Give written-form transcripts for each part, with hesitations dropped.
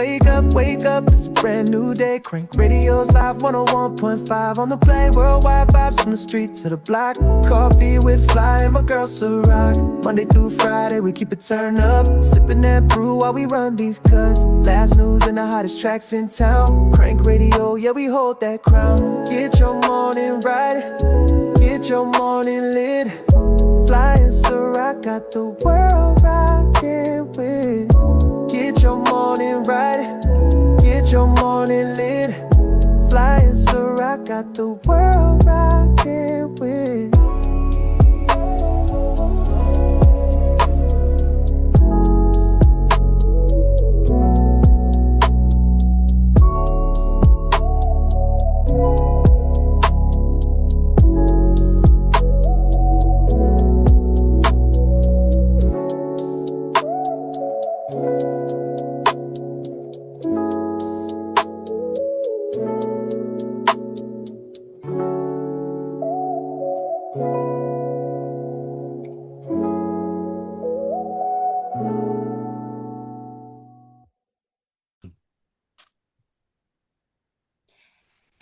wake up, it's a brand new day. Crank radios live 101.5 on the play. Worldwide vibes from the street to the block. Coffee with Flyy and my girl Ciroc. Monday through Friday, we keep it turned up. Sipping that brew while we run these cuts. Last news and the hottest tracks in town. Crank radio, yeah, we hold that crown. Get your morning right, get your morning lit. Flyy Ciroc got the world rocking with. Get your morning right, get your morning lit. Flyy Ciroc got the world rocking with.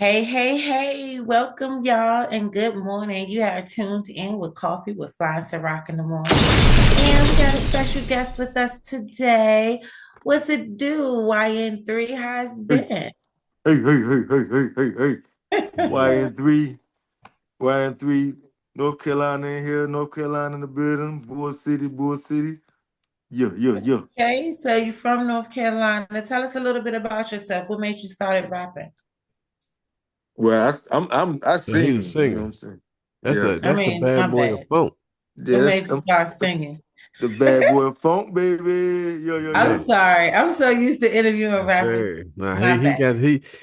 Hey, welcome y'all and good morning. You are tuned in with Coffee with Flyy Ciroc in the morning. And we got a special guest with us today. What's it do? YN3 has been. Hey. YN3, North Carolina in here, North Carolina in the building, Bull City. Yeah. Okay, so you're from North Carolina. Tell us a little bit about yourself. What made you start rapping? Well, I So he's a sing, you know what singer. I'm saying? That's Yeah. the I that's the mean, my bad boy of bad. funk. What Yes, made you start singing? the bad boy of funk, baby. I'm Yeah. Yo. sorry. I'm so used to interviewing Yes, rappers. sir. Now My he bad. got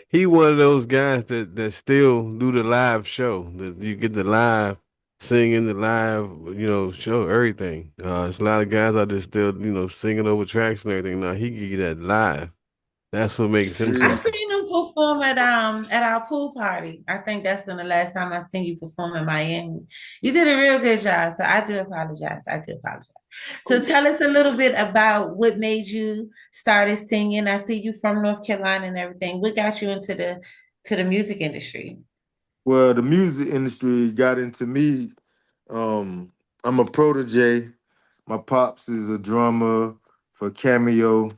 he one of those guys that still do the live show. That you get the live singing, the live show, everything. It's a lot of guys out there still singing over tracks and everything. Now he give you that live. That's what makes him I Yeah. something. seen him perform at our pool party. I think that's been the last time I seen you perform in Miami. You did a real good job, so I do apologize. So tell us a little bit about what made you started singing. I see you from North Carolina and everything. What got you into the music industry? Well, the music industry got into me. Um, I'm a protege. My pops is a drummer for Cameo.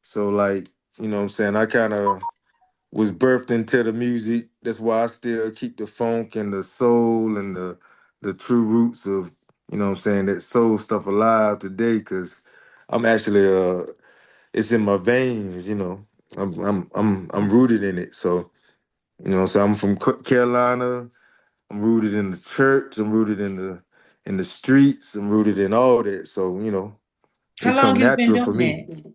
So like, you know what I'm saying? I kind of was birthed into the music. That's why I still keep the funk and the soul and the true roots of, you know what I'm saying, that soul stuff alive today, because I'm actually it's in my veins, you know. I'm rooted in it. So, you know, so I'm from Carolina. I'm rooted in the church. I'm rooted in the streets. I'm rooted in all that. So, you know, How it long come you been natural for doing me. it?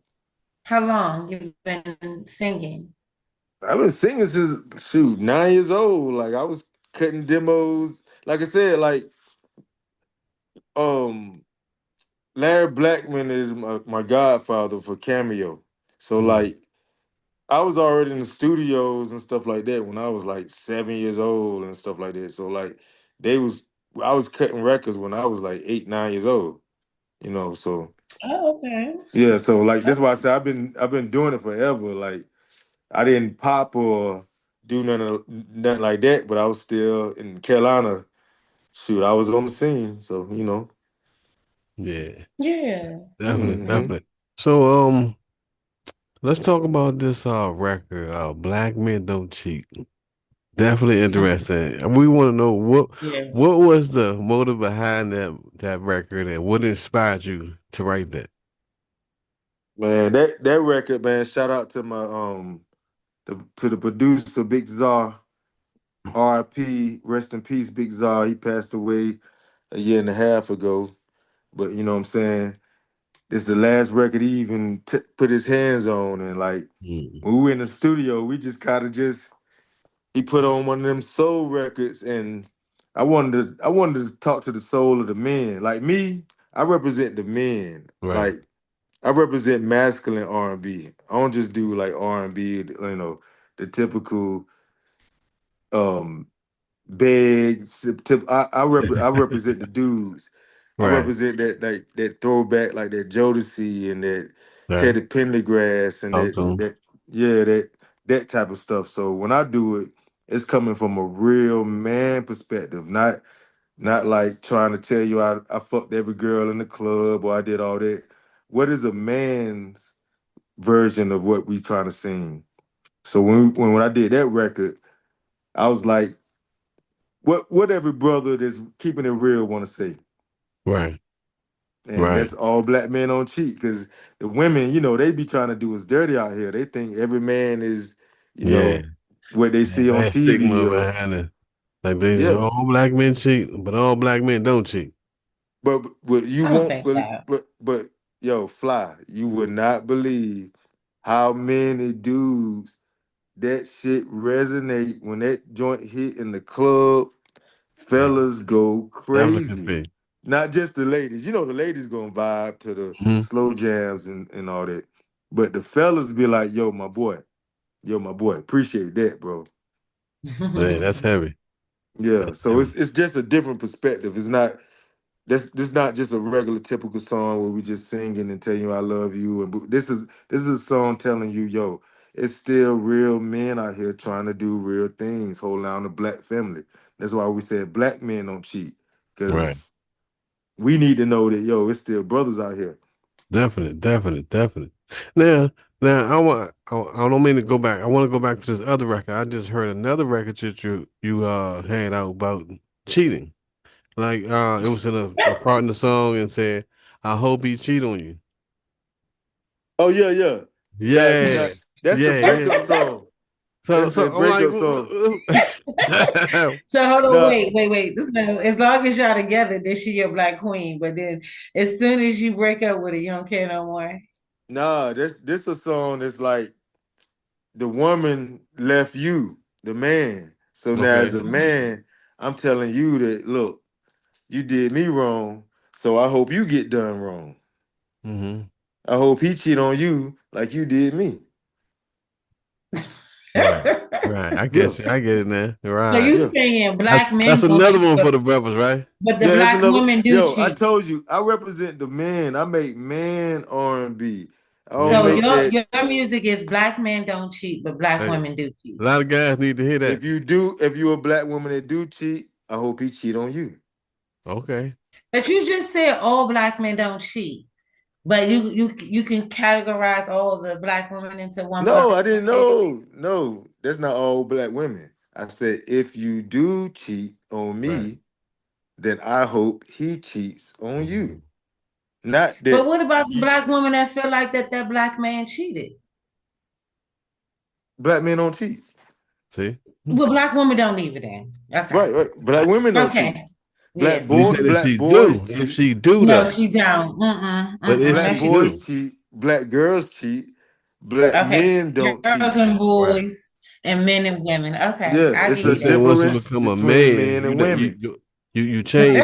How long you been singing? I've been singing since 9 years old. Like I was cutting demos. Like I said, like um Larry Blackman is my godfather for Cameo. So Mm. like I was already in the studios and stuff like that when I was like 7 years old and stuff like that. So like they was I was cutting records when I was like 8, 9 years old. You know, so Oh, okay. yeah, so like that's why I said I've been doing it forever. Like I didn't pop or do nothing like that, but I was still in Carolina. Shoot, I was on the scene, so you know. Yeah, Yeah, Hmm. definitely. So let's talk about this record, Black Men Don't Cheat. Definitely interesting. We want to know yeah. what was the motive behind that record and what inspired you to write that? Man, that record, man. Shout out to my to the producer, Big Czar, R.I.P. Rest in peace, Big Czar. He passed away a year and a half ago. But you know what I'm saying? It's the last record he even put his hands on, and like Mm. when we were in the studio, we just kind of just he put on one of them soul records, and I wanted to talk to the soul of the men. Like me, I represent the men. Right. Like I represent masculine R&B. I don't just do like R&B, you know, the typical um beg I represent the dudes. I Right. represent that like that throwback, like that Jodeci and that Right. Teddy Pendergrass and Talk to him. Yeah, that type of stuff. So when I do it, it's coming from a real man perspective, not like trying to tell you I fucked every girl in the club or I did all that. What is a man's version of what we trying to sing? So when I did that record, I was like, what every brother that's keeping it real want to say? Right. And Right. that's all black men don't cheat because the women, they be trying to do us dirty out here. They think every man is, you Yeah. know, what they Yeah. see on That TV stigma or behind it. Like they yeah. all black men cheat, but all black men don't cheat. But you I don't won't think that. but yo, Fly, you would not believe how many dudes that shit resonate when that joint hit in the club. Right. Fellas go crazy. Advocacy. Not just the ladies. The ladies gonna vibe to the Hmm. slow jams and all that. But the fellas be like, yo, my boy, appreciate that, bro. Yeah, that's heavy. Yeah. That's So heavy. it's just a different perspective. It's not this not just a regular typical song where we just singing and tell you I love you. And this is a song telling you, yo, it's still real men out here trying to do real things, hold down the black family. That's why we said black men don't cheat. Because Right. we need to know that, yo, it's still brothers out here. Definitely, definitely, definitely. Now, now I don't mean to go back. I want to go back to this other record. I just heard another record that you had out about cheating. Like it was in a part in the song and said, "I hope he cheat on you." Oh yeah, yeah. Now Yeah, that's the yeah, yeah. breakup song. So That's so the I'm like, breakup song. So hold on, Nah, wait. So as long as y'all together, then she your black queen. But then as soon as you break up with her, you don't care no more. nah, this a song that's like the woman left you, the man. So now as okay. a man, I'm telling you that look, you did me wrong, so I hope you get done wrong. Mm-hmm. I hope he cheat on you like you did me. Right. Right. I Yeah, get you. I get it now. So Right. you yeah. saying That's black men that's don't another cheat, one but, for the brothers, right? but the Yeah, that's black another. women do Yo, I cheat. told you, I represent the man. I make man R&B. I don't So Yeah. make your that. your music is black men don't cheat, but black Hey, women do cheat. a lot of guys need to hear that. If you a black woman that do cheat, I hope he cheat on you. Okay. But you just said all black men don't cheat. But you can categorize all the black women into one No, bucket I didn't category. know. No, that's not all black women. I said if you do cheat on Right. me, then I hope he cheats on Mhm. you. Not But that what about the you, black woman that feel like that black man cheated? black men don't cheat. See? Well, black women don't either then. Okay. Right, right. Black women don't cheat. Okay. Yeah. But he said if Black she boys do, if cheat. she do No, though. she don't. But if Black No, she she don't. boys do, cheat. Black girls cheat. Black Okay. men don't Girls cheat. and right. boys and men and women. Okay. Yeah, I it's give So a you you saying once you difference become a between man, men and women. you change.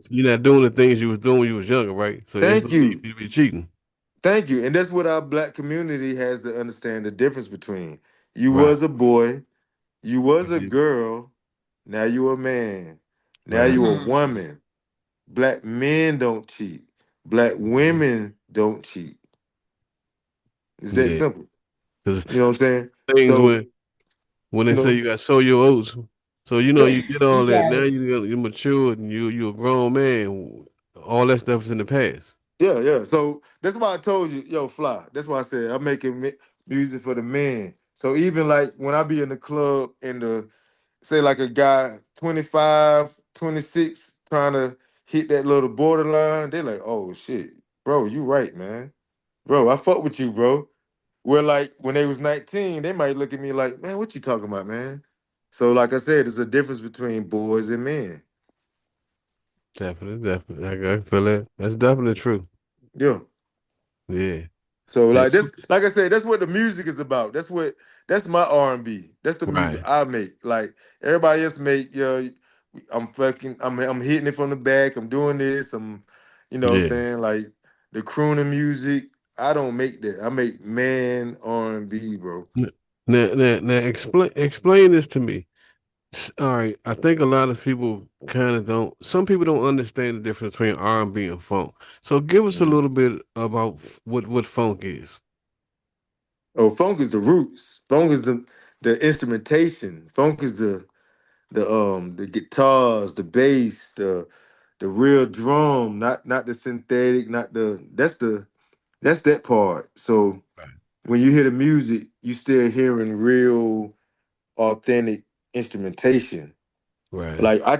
You're not doing the things you was doing when you was younger, right? So there's no Thank need you. for you to be cheating. Thank you. And that's what our black community has to understand the difference between. You Right. was a boy, you was a Mhm. girl, now you a man. Now Right. you a Mhm. woman. Black men don't cheat. Black Mhm. women don't cheat. It's that Yeah. simple. Because You know what I'm saying? things So, when you they say know, you got sow your oats, so yeah. you did all You that. got Now it. you matured and you a grown man. All that stuff is in the past. Yeah, yeah. So that's why I told you, yo, Fly. That's why I said I'm making music for the men. So even like when I be in the club and the say like a guy 25, 26 trying to hit that little borderline, they like, oh shit, bro, you right, man. Bro, I fuck with you, bro. Where like when they was 19, they might look at me like, man, what you talking about, man? So like I said, there's a difference between boys and men. Definitely, definitely. I feel that. That's definitely true. Yeah. Yeah. So Hey, like so, that's like I said, that's what the music is about. That's my R&B. That's the music right. I make. Like everybody else make, I'm hitting it from the back. I'm doing this. You know what I'm Yeah. saying? Like the crooning music. I don't make that. I make man R&B, bro. N- Now, explain this to me. All right, I think a lot of people kind of don't. Some people don't understand the difference between R&B and funk. So, give us a Mhm. little bit about what funk is. Oh, funk is the roots. Funk is the instrumentation. Funk is the guitars, the bass, the real drum, not the synthetic, not the that's that part. So Right. when you hear the music, you still hearing real authentic instrumentation. Right. Like I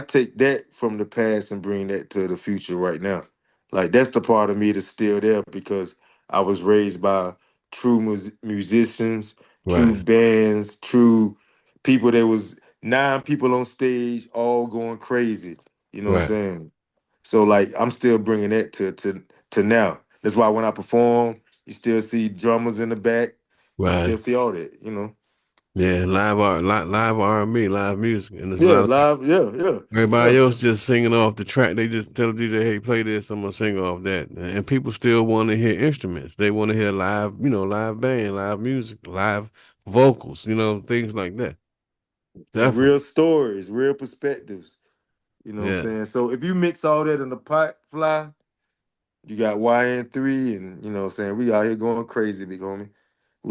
take that from the past and bring that to the future right now. Like that's the part of me that's still there because I was raised by true musicians, true Right. bands, true people. There was 9 people on stage, all going crazy. You know what I'm Right. saying? So like I'm still bringing that to now. That's why when I perform, you still see drummers in the back. You still Right. see all that. You know? Yeah, live art, live R&B, live music, and there's a Yeah, lot of live. Yeah, yeah, everybody yeah. else just singing off the track. They just tell the DJ, "Hey, play this. I'm gonna sing off that." And people still want to hear instruments. They want to hear live, live band, live music, live vocals, things like that. And real Definitely. stories, real perspectives. You know what I'm Yeah, saying? So if you mix all that in the pot, Fly, you got YN3, and you know what I'm saying? We out here going crazy, big homie.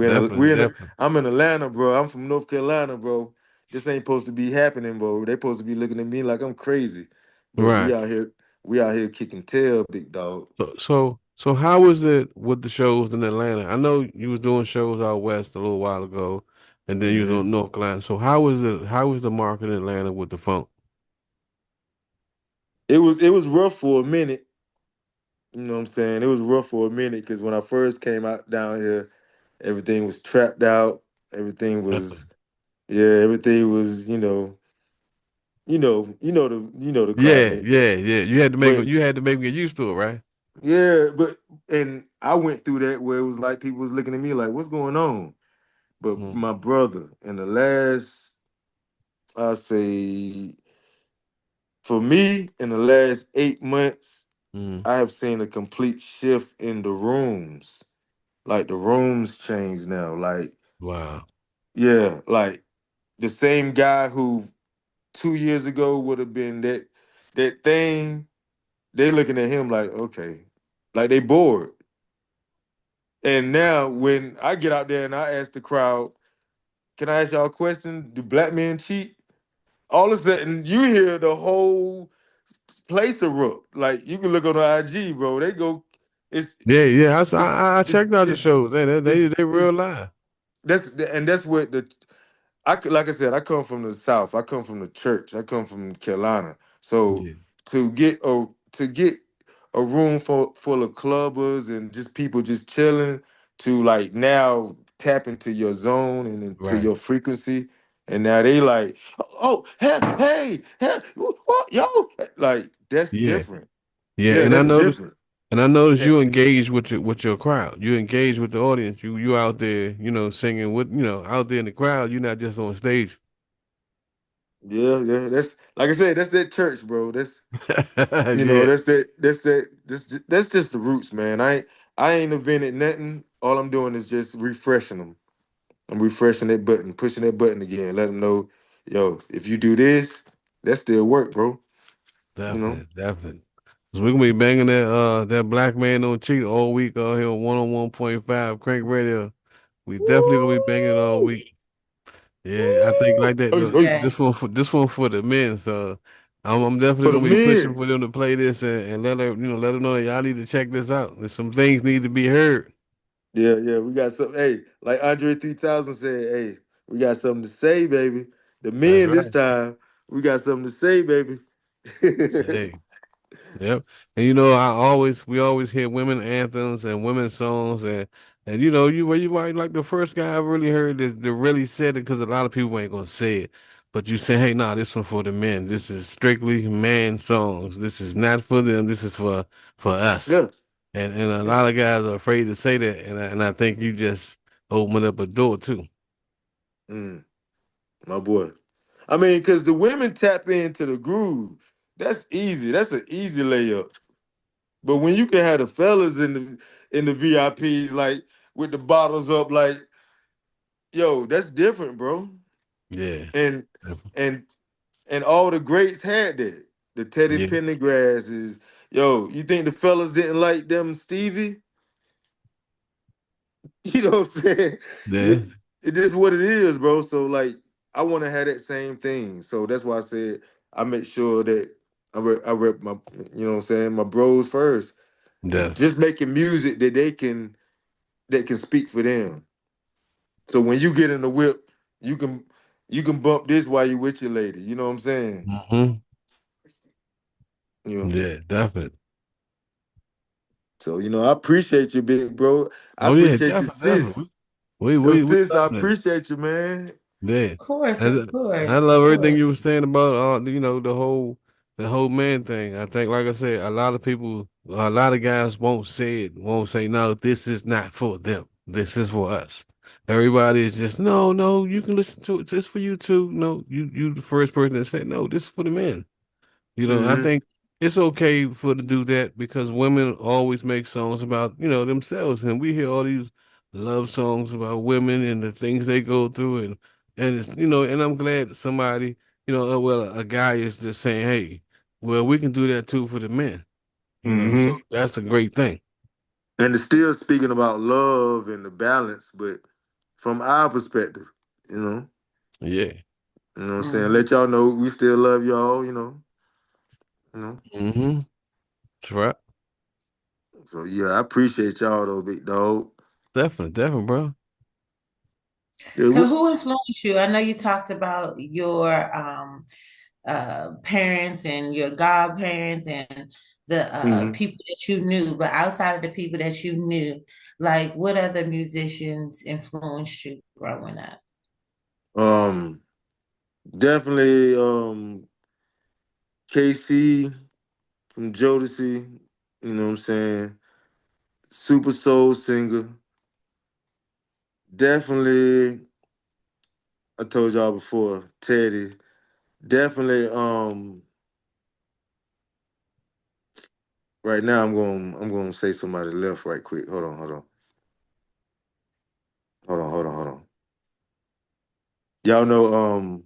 definitely, definitely. I'm in Atlanta, bro. I'm from North Carolina, bro. This ain't supposed to be happening, bro. They supposed to be looking at me like I'm crazy. But Right. we out here kicking tail, big dog. So how was it with the shows in Atlanta? I know you was doing shows out west a little while ago, and then you was Hmm. on North Carolina. So how was it? How was the market in Atlanta with the funk? It was rough for a minute. You know what I'm saying? It was rough for a minute because when I first came out down here, everything was trapped out. Everything was Definitely. Yeah, everything was, the Yeah, climate. yeah, yeah. But You had to make me get used to it, right? yeah, and I went through that where it was like people was looking at me like, what's going on? But Mm, my brother, in the last, I say, for me, in the last 8 months, mm, I have seen a complete shift in the rooms. Like the rooms change now. Like, wow. yeah, like the same guy who 2 years ago would have been that thing. They looking at him like, okay, like they bored. And now when I get out there and I ask the crowd, can I ask y'all a question? Do black men cheat? All of a sudden you hear the whole place erupt. Like you can look on the IG, bro. They go, it's Yeah, yeah. it's I it's checked out the it's shows. it's, They real it's live. that's what like I said, I come from the South. I come from the church. I come from Carolina. So Yeah, to get a room full of clubbers and just people just chilling to like now tap into your zone and into right. your frequency, and now they like, oh, hey, what, yo, like that's Yeah, different. yeah. Yeah, that's different. And I noticed Eh, you engaged with your crowd. You engaged with the audience. You out there, singing with, out there in the crowd. You're not just on stage. Yeah, yeah. That's like I said, that's that church, bro. That's Yeah, that's just the roots, man. I ain't invented nothing. All I'm doing is just refreshing them. I'm refreshing that button, pushing that button again. Let them know, yo, if you do this, that still work, bro. You know. definitely, definitely. So we're gonna be banging that black man on cheat all week out here on 101.5 Crank Radio. We definitely gonna be banging it all Woo! week. Yeah, I think like that. Oy, Look, oy. Yeah. this one for the men. So I'm definitely For the gonna be pushing men. for them to play this and let them know that y'all need to check this out. There's some things need to be heard. Yeah, yeah. We got some. Hey, like Andre 3000 said, hey, we got something to say, baby. The That's men this right. time, we got something to say, baby. Hey. Yep. And we always hear women anthems and women songs and you might like the first guy I really heard that really said it because a lot of people ain't gonna say it. But you say, hey, nah, this one for the men. This is strictly man songs. This is not for them. This is for us. Yeah. And a lot of guys are afraid to say that. And I think you just opened up a door too. Mm, my boy. I mean, because the women tap into the groove. That's easy. That's an easy layup. But when you can have the fellas in the VIPs, like with the bottles up, like, yo, that's different, bro. Yeah. And and and all the greats had that. The Teddy Yeah. Pendergrasses. Yo, you think the fellas didn't like them Stevie? You know what I'm saying? Yeah, It is what it is, bro. So like, I want to have that same thing. So that's why I said I make sure that I rep my, you know what I'm saying, my bros first, and yes. just making music that that can speak for them. So when you get in the whip, you can you can bump this while you with your lady. You know what I'm saying? Hmm. You know. Yeah, definitely. So I appreciate you, big bro. I Oh yeah, appreciate you, definitely, definitely. sis. We Sis, I love that. appreciate you, man. Yeah, Of and course, I of love everything course. you were saying about the whole man thing. I think, like I said, a lot of people, a lot of guys won't say it, won't say no. This is not for them. This is for us. Everybody is just no, no. You can listen to it. It's for you too. No, you the first person that said no. This is for the men. I Hmm. think it's okay for to do that because women always make songs about, themselves. And we hear all these love songs about women and the things they go through and it's and I'm glad that somebody, a guy is just saying, hey, well, we can do that too for the men, Hmm. so that's a great thing. And it's still speaking about love and the balance, but from our perspective, you know. Yeah. You know what I'm saying? Mhm. Let y'all know we still love y'all. You know. Mm-hmm. That's right. So yeah, I appreciate y'all though, big dog. Definitely, definitely, bro. Yeah, So who influenced you? I know you talked about your parents and your godparents and the mhm. people that you knew, but outside of the people that you knew, like what other musicians influenced you growing up? um Definitely KC from Jodeci, you know what I'm saying? Super soul singer. Definitely, I told y'all before, Teddy. Definitely, right now I'm gonna say somebody left right quick. Hold on. Y'all know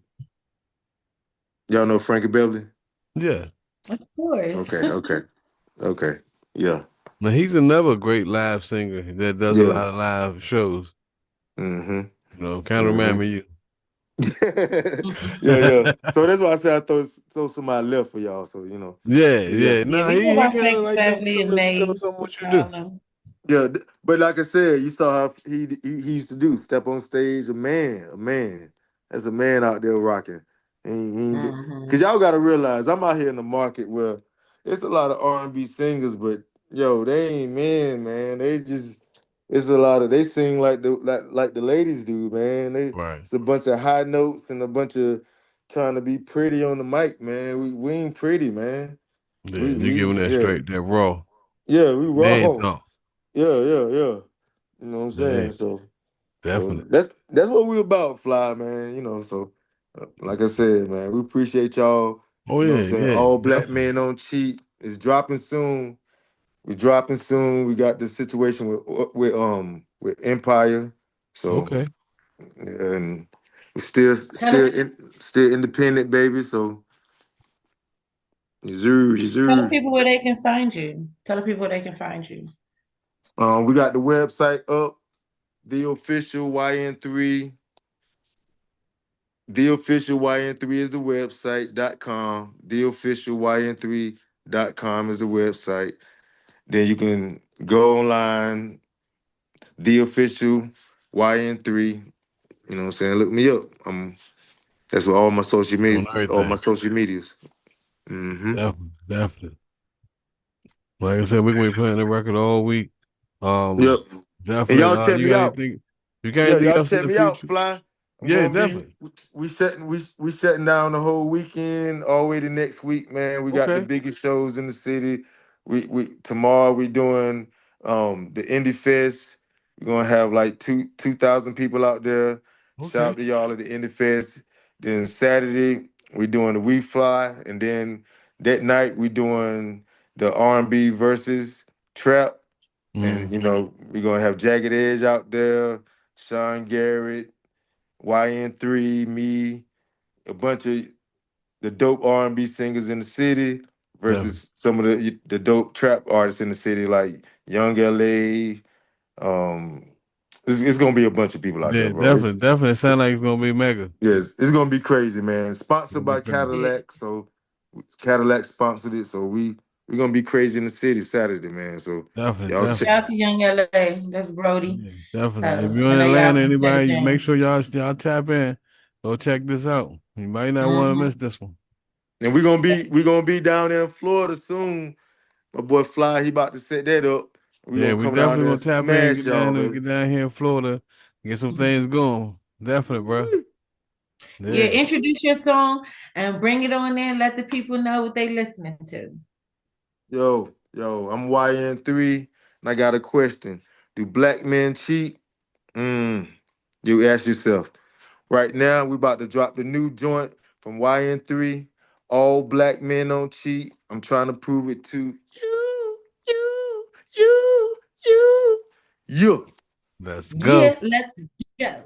y'all know Frankie Beverly? Yeah. Of course. Okay. Yeah. Now he's another great live singer that does a Yeah. lot of live shows. Mm-hmm. Kind of Mm-hmm. remind me of Yeah. you. So that's why I said I throw somebody left for y'all. So Yeah, yeah. yeah. Yeah, No, we know he about kind of Frankie like do Beverly some and of May. some of what you do. All them. Yeah, but like I said, you saw how he used to do step on stage, a man. That's a man out there rocking. Cause Hmm. y'all got to realize I'm out here in the market where it's a lot of R&B singers, but yo, they ain't men, man. They just it's a lot of they sing like the ladies do, man. Right. It's a bunch of high notes and a bunch of trying to be pretty on the mic, man. We ain't pretty, man. Yeah, you We giving that yeah straight, that raw we man raw. talk. Yeah. You know what I'm Yeah, saying? So definitely. that's what we about, Fly, man. So like I said, man, we appreciate y'all. Oh You know what I'm yeah, saying? yeah, All black definitely. men don't cheat. It's dropping soon. We're dropping soon. We got the situation with Empire. So Okay. and we're still Tell the, still independent, baby. So yes, tell the sir. people where they can find you. Tell the people where they can find you. We got the website up, the official YN3. The official YN3 is the website.com. The official YN3.com is the website. Then you can go online, the official YN3. You know what I'm saying? Look me up. That's what On all my everything. social medias. Mm-hmm. Definitely, definitely. Like I said, we're gonna be playing the record all week. Yep. Um, And definitely. y'all check You me got out. anything? You got Yeah, anything y'all else in check the me out, future? Fly. I'm Yeah, gonna be definitely. we shutting down the whole weekend all the way to next week, man. We got the Okay. biggest shows in the city. We tomorrow we doing the Indie Fest. We're gonna have like 2,000 people out there. Shout Okay. out to y'all at the Indie Fest. Then Saturday we doing the We Fly, and then that night we doing the R&B versus trap. And Mm, we're gonna have Jagged Edge out there, Sean Garrett, YN3, me, a bunch of the dope R&B singers in the city definitely. versus some of the dope trap artists in the city like Young LA. Um, It's gonna be a bunch of people out Yeah, there, bro. definitely. It sounds like it's gonna be mega. Yes, it's gonna be crazy, man. It's Sponsored gonna be by crazy. Yeah. Cadillac, so Cadillac sponsored it, so we're gonna be crazy in the city Saturday, man. So y'all check. Shout out to Young LA. That's Brody. Yeah, definitely. If So you're I in know y'all Atlanta, gonna play the anybody, make game. sure y'all tap in. Go check this out. You might not want to Mhm. miss this one. And we gonna be down there in Florida soon. My boy Fly, he about to set that up. We Yeah, gonna we come down definitely there gonna and tap in, smash y'all, baby. get down here in Florida, get some things going. Definitely, bro. Woo-wee. Yeah, Yeah. introduce your song and bring it on in. Let the people know what they listening to. Yo, I'm YN3, and I got a question. Do black men cheat? You ask yourself. Right now, we about to drop the new joint from YN3. All black men don't cheat. I'm trying to prove it to you. Let's go. Yeah, let's go.